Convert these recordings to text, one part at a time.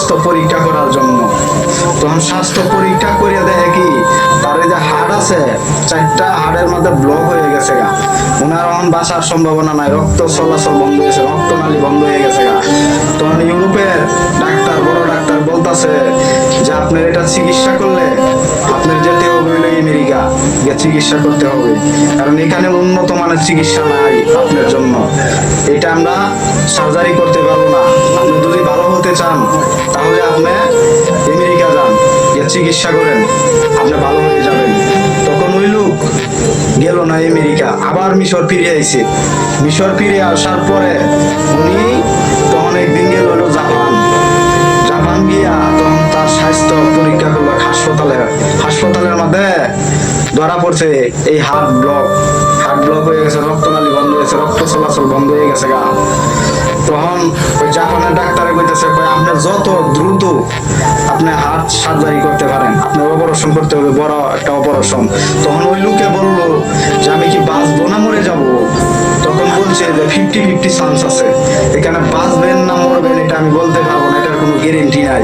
স্বাস্থ্য পরীক্ষা করার জন্য। তখন স্বাস্থ্য পরীক্ষা করে দেখে কি তার এই যে হাড় আছে, 4টা হাড়ের মধ্যে ব্লক হয়ে গেছে গা। ওনার এখন বাঁচার সম্ভাবনা নাই, রক্ত চলাচল বন্ধ হয়েছে, রক্তনালী বন্ধ হয়ে গেছে গা। তখন ইউরোপের ডাক্তার, বড় ডাক্তার বলতেছে যে আপনার এটা চিকিৎসা করলে আপনার যেতে হবে হইলো আমেরিকা, গিয়ে চিকিৎসা করতে হবে, কারণ এখানে উন্নত মানের চিকিৎসা নাই আপনার জন্য। এটা আমরা সার্জারি করতে পারবো না। আপনি যদি ভালো হতে চান তাহলে আপনি আমেরিকা যান, গিয়ে চিকিৎসা করেন, আপনি ভালো হয়ে যাবেন। তখন ওই লোক গেল না আমেরিকা, আবার মিশর ফিরে আইছে। মিশর ফিরে আসার পরে উনি তখন একদিন গেল হলো জাপান। জাপান গিয়া তখন তার স্বাস্থ্য পরীক্ষা করলো হাসপাতালের মধ্যে ধরা পড়ছে এই হার্ট ব্লক হয়ে গেছে, রক্তনালী বন্ধ হয়েছে, রক্ত চলাচল বন্ধ হয়ে গেছে গা। তখন ওই জাপানের ডাক্তারে কইতেছে, আপনি যত দ্রুত আপনি হার্ট সার্জারি করতে পারেন, আপনি অপারেশন করতে হবে, বড় একটা অপারেশন। তখন ওই লোকে বললো যে আমি কি বাঁচবো না মরে যাব? তখন বলছে যে 50-50 চান্স আছে, এখানে বাঁচবেন না মরবেন এটা আমি বলতে পারবো না, এটার কোনো গ্যারেন্টি নাই।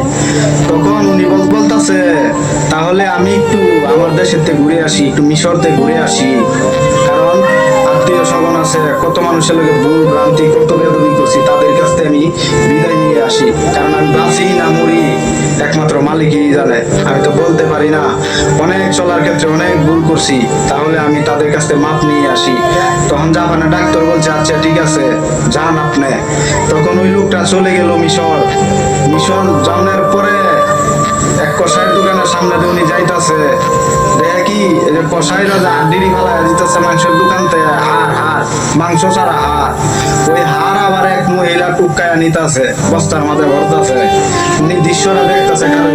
তখন উনি বলতেছে তাহলে আমি একটু আমার দেশের থেকে ঘুরে আসি, একটু মিশর থেকে ঘুরে আসি, কারণ আত্মীয় স্বজন আছে, কত মানুষের লোকে ভুল ভ্রান্তি, কত বেদবি করছি, তাদের কাছ থেকে আমি বিদায় নিয়ে আসি, কারণ আমি বাঁচি না মরি একমাত্র মালিকই জানে, আমি তো বলতে পারি না। অনেক চলার ক্ষেত্রে অনেক ভুল করছি, তাহলে আমি তাদের কাছ থেকে মাপ নিয়ে আসি। তখন জাপানের ডাক্তার বলছে আচ্ছা ঠিক আছে যান আপনি। তখন ওই লোকটা চলে গেল মিশর যাওয়ার পরে এক কষাইয়ের দোকানের সামনে দিয়ে উনি যাইতাছে, দেখে কি এই যে কষাইরা যে হাড্ডি ফালা দিতেছে মাংসের দোকান থেকে, হাড় মাংস ছাড়া হাড়, ওই হাড় আবার এক মহিলা টুকায়া নিতেছে, বস্তার মধ্যে ভরতেছে। উনি দৃশ্যটা দেখতেছে খারে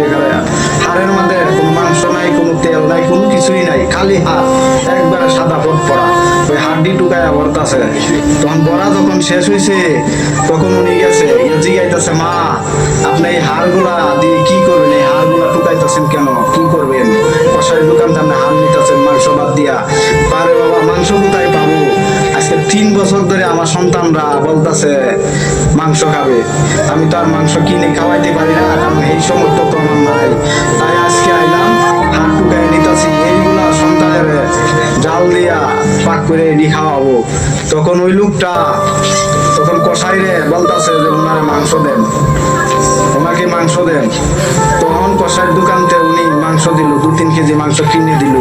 হাড়ের মধ্যে কোনো মাংস নাই, কোনো তেল নাই, কোনো কিছুই নাই, খালি হাড়, একবারে সাদা পড়া, ওই হাড্ডি টুকায়া ভরতেছে। তখন বড়া যখন শেষ হয়েছে তখন উনি গেছে জিগাইতেছে, মা আপনি এই হাড়গুলা দিয়ে কি করবেন, এই হাড়গুলা টুকাইতেছেন কেন, কি করবেন? কষাই দোকান থেকে হাড় নিতেছেন মাংস বাদ দিয়া। পারে বাবা মাংস কোথায় পাবো? আজকে 3 বছর ধরে আমার সন্তানরা বলতেছে মাংস খাবে, আমি তো আর মাংস কিনে খাওয়াইতে পারি না, কারণ এই সমর্থ তো আমার নাই, তাই আজকে আইলাম হাড় টুকাই নিতেছি, এইগুলা সন্তানের জাল দিয়া পাক করে এডি খাওয়াবো। তখন ওই লোকটা তখন কষাইরে বলতেছে যে ওনারে মাংস দেন, ওনাকে মাংস দেন। তখন কষাইয়ের দোকানতে উনি মাংস দিল, 2-3 কেজি মাংস কিনে দিল।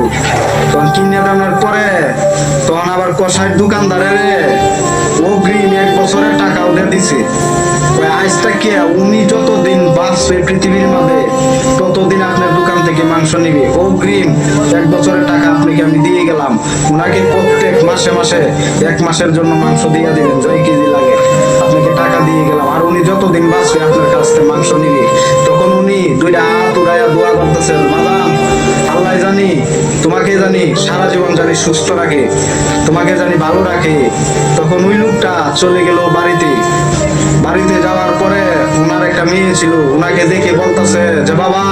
তখন কিনে দেওয়ার পরে তখন আবার কষাইয়ের দোকানদারের অগ্রিম 1 বছরের টাকা ওদের দিছে। আজটা কে উনি যতদিন বাঁচবে পৃথিবীর মধ্যে ততদিন আপনার দোকান থেকে মাংস নিবে, অগ্রিম 1 বছরের টাকা আপনাকে আমি দিয়ে গেলাম। ওনাকে প্রত্যেক মাসে 1 মাসের জন্য মাংস দিয়ে দিবেন, 6 কেজি লাগে, আপনাকে টাকা দিয়ে গেলাম, আর উনি যতদিন বাঁচবে আপনার কাছ থেকে মাংস নিবে। তখন উনি 2টা হাত উড়াইয়া দোয়া করতেছে, মাদাম আল্লাহ জানি, তোমাকে জানি সারা জীবন জানি সুস্থ রাখে, তোমাকে জানি ভালো রাখে। তখন ওই লোকটা চলে গেল বাড়িতে যাওয়ার পরে ওনার একটা মেয়ে ছিল, ওনাকে দেখে বলতেছে যে বাবা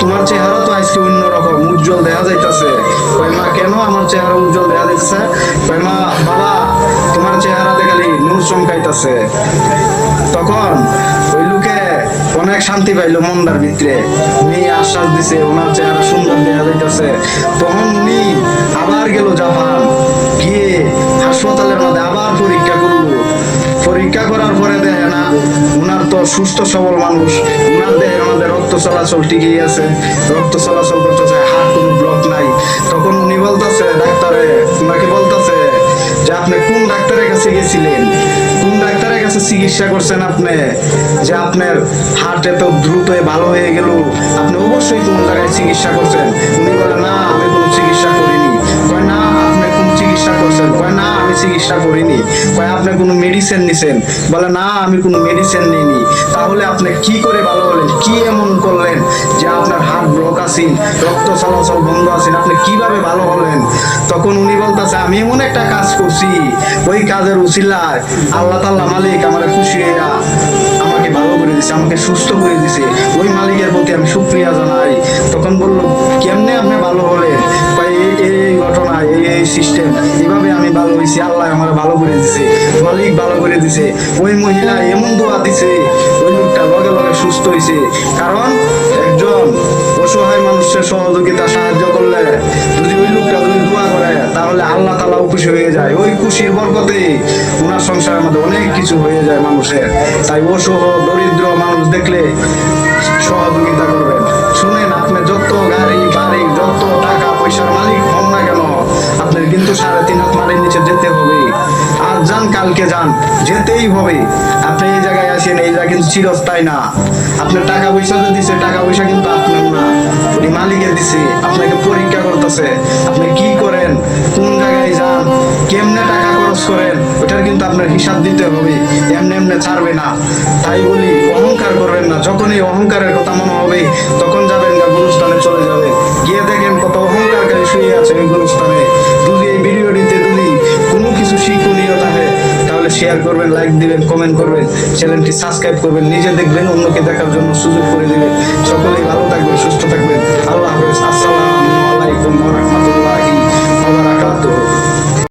তোমার চেহারা তো আজকে অন্যরকম উজ্জ্বল দেখা যাইতেছে। মা কেন আমার চেহারা উজ্জ্বল দেখা যাইতেছে? মা বাবা তোমার চেহারা দেখালি নূর চমকাইতেছে। তখন ওই লোকে অনেক শান্তি পাইলো মনটার ভিতরে, মেয়ে আশ্বাস দিছে ওনার চেহারা সুন্দর দেখা যাইতেছে। তখন উনি আবার গেল জাপান, গিয়ে হাসপাতালের মধ্যে আবার পরীক্ষা করার পরে দেখে না উনার তো সুস্থ সবল মানুষ, উনার দেহের মধ্যে রক্ত চলাচল ঠিকই আছে, রক্ত চলাচল করতেছে, হার্ট কোনো ব্লক নাই। তখন উনি বলতেছে উনাকে বলতেছে যে আপনি কোন ডাক্তারের কাছে গেছিলেন, কোন ডাক্তারের কাছে চিকিৎসা করছেন আপনি, যে আপনার হার্ট এত দ্রুত ভালো হয়ে গেল, আপনি অবশ্যই কোন জায়গায় চিকিৎসা করছেন? উনি বলে না আমি কোনো চিকিৎসা করিনি। কয় না আপনি কোন চিকিৎসা করছেন? কয় না আমি চিকিৎসা করিনি। কয় আপনি কোনো মেডিসিন নিছেন? বলে না আমি কোনো মেডিসিন নিইনি। তাহলে আপনি কি করে ভালো হলেন, কি এমন করলেন যে আপনার হার্ট ব্লক আছেন, রক্ত চলাচল বন্ধ আছেন, আপনি কিভাবে ভালো হলেন? তখন উনি বলতেছে আমি এমন একটা কাজ করছি, ওই কাজের উসিলায় আল্লাহ তাআলা মালিক আমার খুশি হইয়া আমাকে ভালো করে দিছে, আমাকে সুস্থ করে দিছে, ওই মালিকের প্রতি আমি শুকরিয়া জানাই। তখন বলল কেমনে আপনি ভালো হলেন? এই ঘটনা, এই সিস্টেম, এইভাবে আমি ভালো হয়েছি, আল্লাহ আমার ভালো করে দিছে, মালিক ভালো করে দিছে। ওই মহিলা এমন দোয়া দিছে, ওই লোকটা লগে লগে সুস্থ হয়েছে। কারণ একজন অসহায় মানুষের সহযোগিতা সাহায্য করলে যদি ওই লোকটা যদি দোয়া করে, তাহলে আল্লাহ তাআলাও খুশি হয়ে যায়। ওই খুশির বরকতে ওনার সংসারের মধ্যে অনেক কিছু হয়ে যায় মানুষের। তাই অসহ দরিদ্র মানুষ দেখলে সহযোগিতা করবেন। শুনেন, আপনি যত গাড়ি বাড়ি যত টাকা পয়সার মালিক হন না কেন, আপনার কিন্তু 3.5 হাত মাটির নিচে যেতে হবে। আজ যান কালকে যান, যেতেই হবে। আপনি এই জায়গায় আসেন, এই জায়গা কিন্তু চিরস্থায়ী না। আপনার টাকা পয়সা যে দিছে, টাকা পয়সা কিন্তু আপনার না, উনি মালিকের দিছে। আপনাকে পরীক্ষা করতেছে, আপনি কি করেন, কোন জায়গায় যান, কেমনে টাকা খরচ করেন, ওটার কিন্তু আপনার হিসাব দিতে হবে। এমনি এমনি ছাড়বে না। তাই বলি, অহংকার করবেন না। যখন এই অহংকারের কথা মনে হবে, তখন যাবেন গা গুরুস্থানে চলে যাবে, গিয়ে দেখেন কত অহংকারকারী শুয়ে আছে ওই গুরুস্থানে। যদি এই ভিডিওটিতে যদি কোনো কিছু শিক্ষণীয় থাকে, তাহলে শেয়ার করবেন, লাইক দিবেন, কমেন্ট করবেন, চ্যানেলটি সাবস্ক্রাইব করবেন, নিজে দেখবেন, অন্যকে দেখার জন্য সুযোগ করে দিবেন।